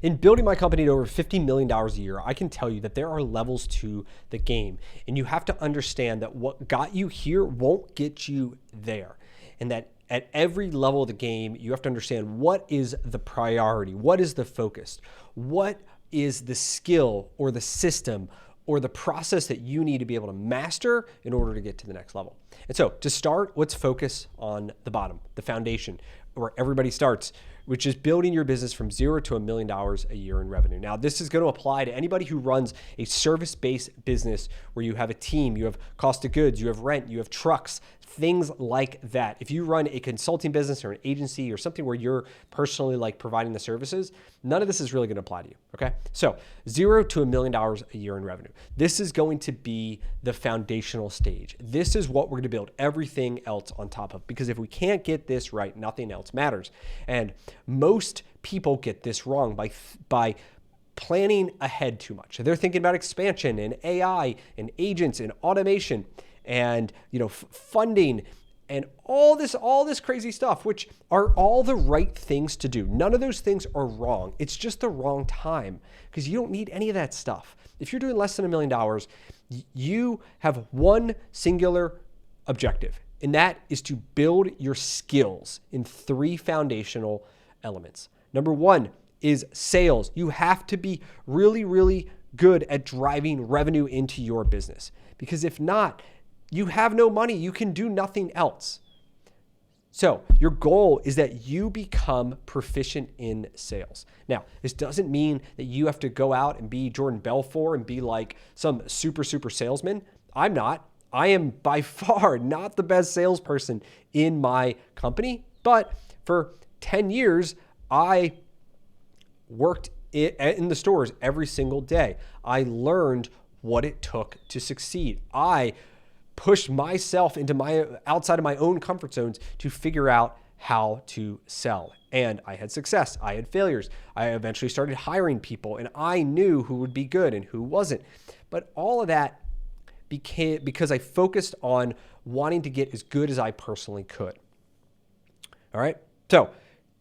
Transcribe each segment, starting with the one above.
In building my company to over $50 million a year, I can tell you that there are levels to the game, and you have to understand that what got you here won't get you there, and that at every level of the game, you have to understand what is the priority, what is the focus, what is the skill or the system or the process that you need to be able to master in order to get to the next level. And so to start, let's focus on the bottom, the foundation, where everybody starts, which is building your business from $0 to $1 million a year in revenue. Now, this is going to apply to anybody who runs a service-based business where you have a team, you have cost of goods, you have rent, you have trucks, things like that. If you run a consulting business or an agency or something where you're personally like providing the services, none of this is really going to apply to you, okay? So $0 to $1 million a year in revenue. This is going to be the foundational stage. This is what we're going to build everything else on top of, because if we can't get this right, nothing else matters. And most people get this wrong by planning ahead too much. They're thinking about expansion and AI and agents and automation and funding and all this crazy stuff, which are all the right things to do. None of those things are wrong. It's just the wrong time, because you don't need any of that stuff. If you're doing less than $1 million, you have one singular objective, and that is to build your skills in 3 foundational elements. Number 1 is sales. You have to be really, really good at driving revenue into your business, because if not, you have no money. You can do nothing else. So your goal is that you become proficient in sales. Now, this doesn't mean that you have to go out and be Jordan Belfort and be like some super salesman. I'm not. I am by far not the best salesperson in my company, but for 10 years, I worked in the stores every single day. I learned what it took to succeed. I pushed myself into outside of my own comfort zones to figure out how to sell. And I had success. I had failures. I eventually started hiring people, and I knew who would be good and who wasn't. But all of that became because I focused on wanting to get as good as I personally could. All right. So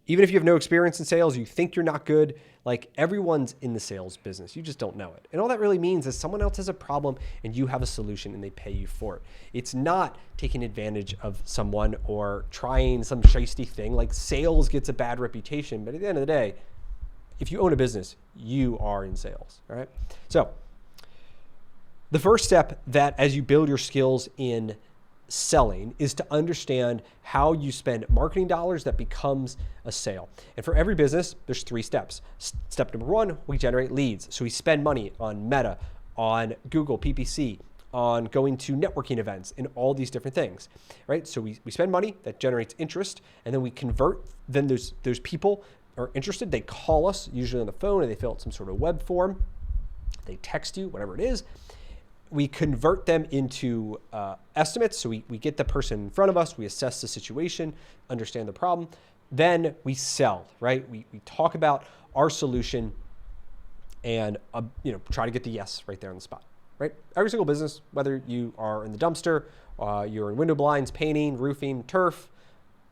even if you have no experience in sales, you think you're not good, like everyone's in the sales business. You just don't know it. And all that really means is someone else has a problem and you have a solution and they pay you for it. It's not taking advantage of someone or trying some shisty thing. Like sales gets a bad reputation, but at the end of the day, if you own a business, you are in sales. All right. So the first step that as you build your skills in selling is to understand how you spend marketing dollars that becomes a sale. And for every business, there's 3 steps. Step number 1, we generate leads. So we spend money on Meta, on Google, PPC, on going to networking events and all these different things, right? So we spend money that generates interest, and then we convert. Then those people are interested. They call us, usually on the phone, or they fill out some sort of web form. They text you, whatever it is. We convert them into estimates. So we get the person in front of us, we assess the situation, understand the problem. Then we sell, right? We talk about our solution and try to get the yes right there on the spot, right? Every single business, whether you are in the dumpster, you're in window blinds, painting, roofing, turf,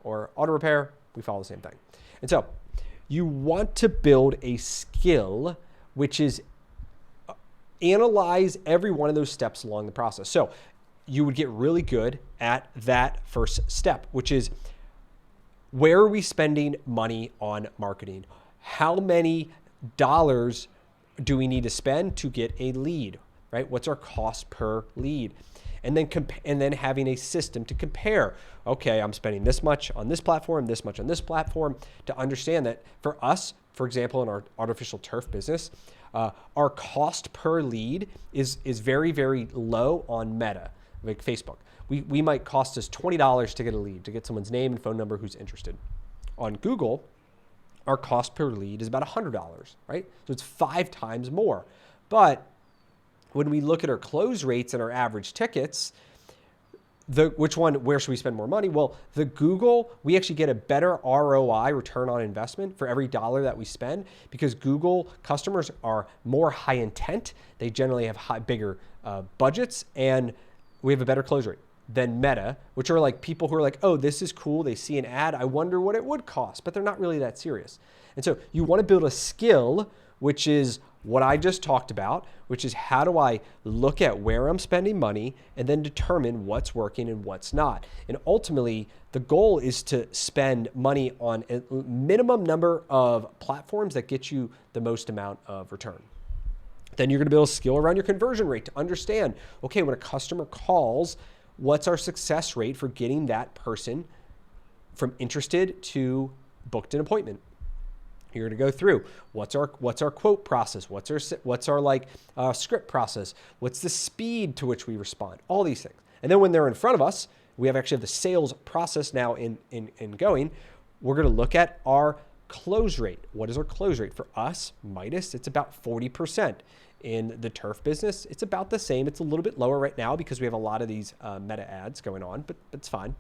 or auto repair, we follow the same thing. And so you want to build a skill which is analyze every one of those steps along the process. So you would get really good at that first step, which is where are we spending money on marketing? How many dollars do we need to spend to get a lead, right? What's our cost per lead? And then having a system to compare. Okay, I'm spending this much on this platform, this much on this platform, to understand that for us, for example, in our artificial turf business, our cost per lead is very, very low on Meta, like Facebook. We might cost us $20 to get a lead, to get someone's name and phone number who's interested. On Google, our cost per lead is about $100, right? So it's 5 times more. But when we look at our close rates and our average tickets, where should we spend more money? Well, the Google, we actually get a better ROI, return on investment, for every dollar that we spend, because Google customers are more high intent. They generally have bigger budgets, and we have a better close rate. than Meta, which are like people who are like, oh, this is cool. They see an ad. I wonder what it would cost, but they're not really that serious. And so you want to build a skill, which is what I just talked about, which is how do I look at where I'm spending money and then determine what's working and what's not. And ultimately, the goal is to spend money on a minimum number of platforms that get you the most amount of return. Then you're going to build a skill around your conversion rate to understand, okay, when a customer calls, what's our success rate for getting that person from interested to booked an appointment? You're going to go through what's our quote process, what's our script process, what's the speed to which we respond, all these things. And then when they're in front of us, we actually have the sales process now in going. We're going to look at our close rate. What is our close rate for us? Midas, it's about 40%. In the turf business, it's about the same. It's a little bit lower right now because we have a lot of these Meta ads going on, but it's fine.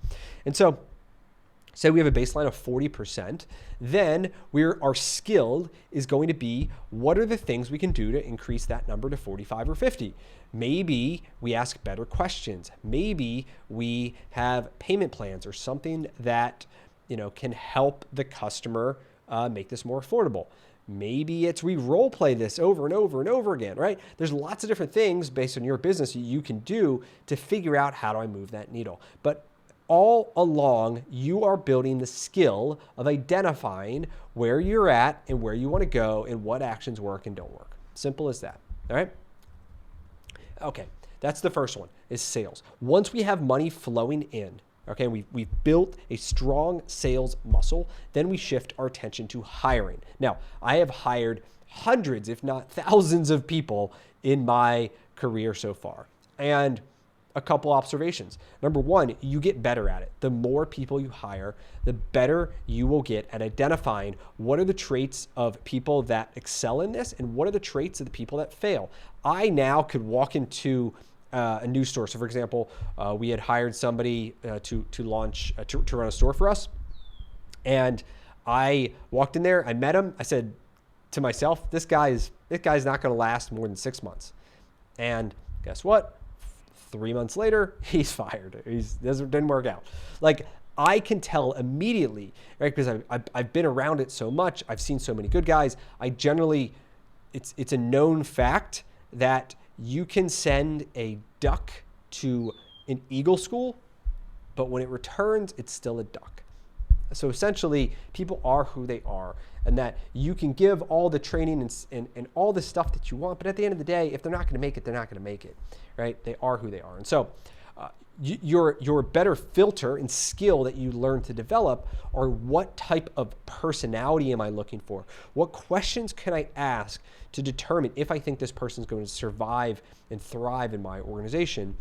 And so say we have a baseline of 40%, then our skill is going to be what are the things we can do to increase that number to 45 or 50. Maybe we ask better questions. Maybe we have payment plans or something that can help the customer make this more affordable. Maybe it's we role play this over and over and over again, right? There's lots of different things based on your business you can do to figure out how do I move that needle. But all along, you are building the skill of identifying where you're at and where you want to go and what actions work and don't work. Simple as that, all right? Okay, that's the first one, is sales. Once we have money flowing in, okay, we've built a strong sales muscle, then we shift our attention to hiring. Now, I have hired hundreds, if not thousands of people in my career so far. And a couple observations. Number one, you get better at it. The more people you hire, the better you will get at identifying what are the traits of people that excel in this and what are the traits of the people that fail. I now could walk into a new store. So for example, we had hired somebody to launch, to run a store for us. And I walked in there, I met him. I said to myself, this guy's not going to last more than 6 months. And guess what? 3 months later, he's fired. Didn't work out. Like, I can tell immediately, right? Because I've been around it so much. I've seen so many good guys. It's a known fact that you can send a duck to an eagle school, but when it returns, it's still a duck. So essentially, people are who they are, and that you can give all the training and all the stuff that you want, but at the end of the day, if they're not going to make it, they're not going to make it, right? They are who they are. And so your better filter and skill that you learn to develop are what type of personality am I looking for? What questions can I ask to determine if I think this person is going to survive and thrive in my organization?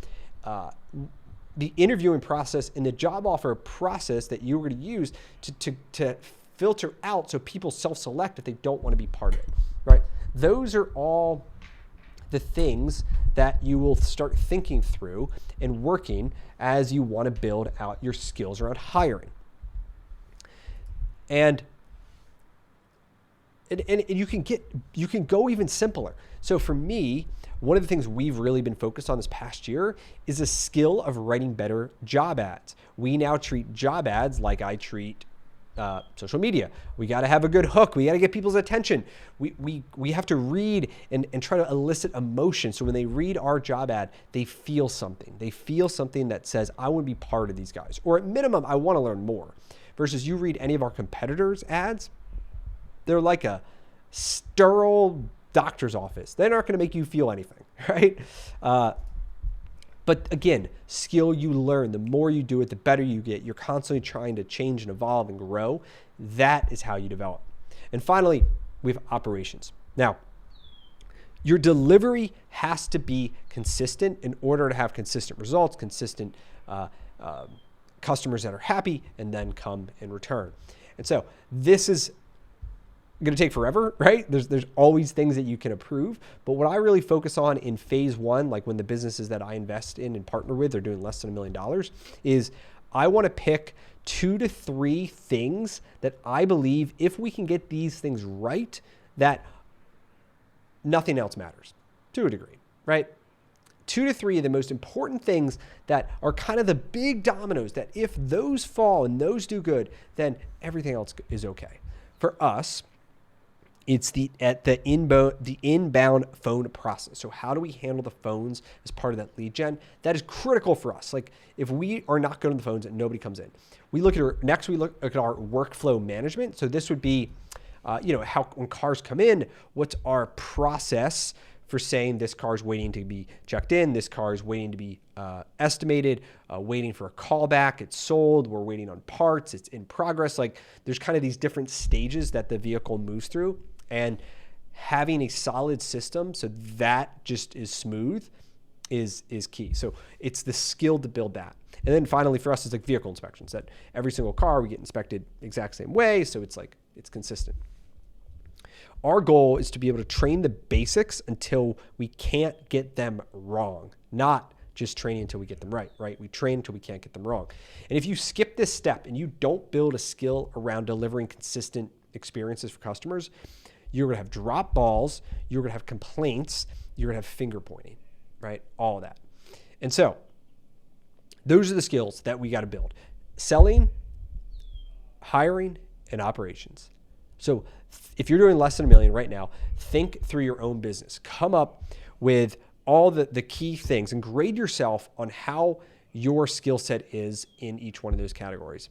The interviewing process and the job offer process that you're going to use to filter out so people self-select if they don't want to be part of it, right? Those are all the things that you will start thinking through and working as you want to build out your skills around hiring. And you can go even simpler. So for me, one of the things we've really been focused on this past year is a skill of writing better job ads. We now treat job ads like I treat social media. We got to have a good hook. We got to get people's attention. We have to read and try to elicit emotion. So when they read our job ad, they feel something. They feel something that says, I want to be part of these guys. Or at minimum, I want to learn more. Versus you read any of our competitors' ads, they're like a sterile doctor's office. They're not going to make you feel anything, right? But again, skill you learn. The more you do it, the better you get. You're constantly trying to change and evolve and grow. That is how you develop. And finally, we have operations. Now, your delivery has to be consistent in order to have consistent results, consistent customers that are happy and then come in return. And so this is going to take forever, right? There's always things that you can improve. But what I really focus on in phase one, like when the businesses that I invest in and partner with are doing less than $1 million, is I want to pick 2 to 3 things that I believe if we can get these things right, that nothing else matters to a degree, right? 2 to 3 of the most important things that are kind of the big dominoes that if those fall and those do good, then everything else is okay. For us, it's the inbound phone process. So how do we handle the phones as part of that lead gen? That is critical for us. Like if we are not good on the phones and nobody comes in, we look at our workflow management. So this would be, how when cars come in, what's our process for saying this car is waiting to be checked in, this car is waiting to be estimated, waiting for a callback, it's sold, we're waiting on parts, it's in progress. Like there's kind of these different stages that the vehicle moves through, and having a solid system so that just is smooth is key. So it's the skill to build that. And then finally for us, it's like vehicle inspections, that every single car we get inspected exact same way. So it's like, it's consistent. Our goal is to be able to train the basics until we can't get them wrong, not just training until we get them right? We train until we can't get them wrong. And if you skip this step and you don't build a skill around delivering consistent experiences for customers, you're going to have drop balls, you're going to have complaints, you're going to have finger pointing, right? All of that. And so those are the skills that we got to build: selling, hiring, and operations. So if you're doing less than $1 million right now, think through your own business. Come up with all the key things and grade yourself on how your skill set is in each one of those categories.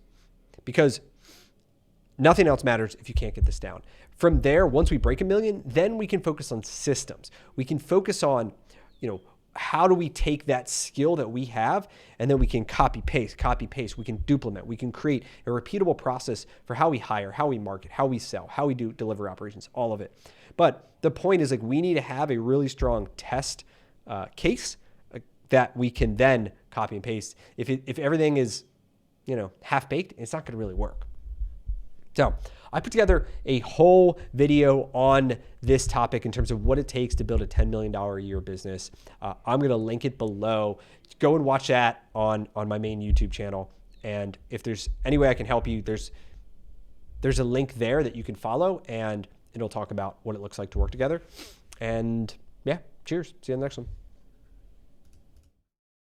Because nothing else matters if you can't get this down. From there, once we break $1 million, then we can focus on systems. We can focus on, how do we take that skill that we have, and then we can copy paste, we can duplicate, we can create a repeatable process for how we hire, how we market, how we sell, how we do deliver operations, all of it. But the point is, like, we need to have a really strong test case that we can then copy and paste. If everything is, half-baked, it's not going to really work. So I put together a whole video on this topic in terms of what it takes to build a $10 million a year business. I'm going to link it below. Go and watch that on my main YouTube channel. And if there's any way I can help you, there's a link there that you can follow, and it'll talk about what it looks like to work together. And yeah, cheers. See you on the next one.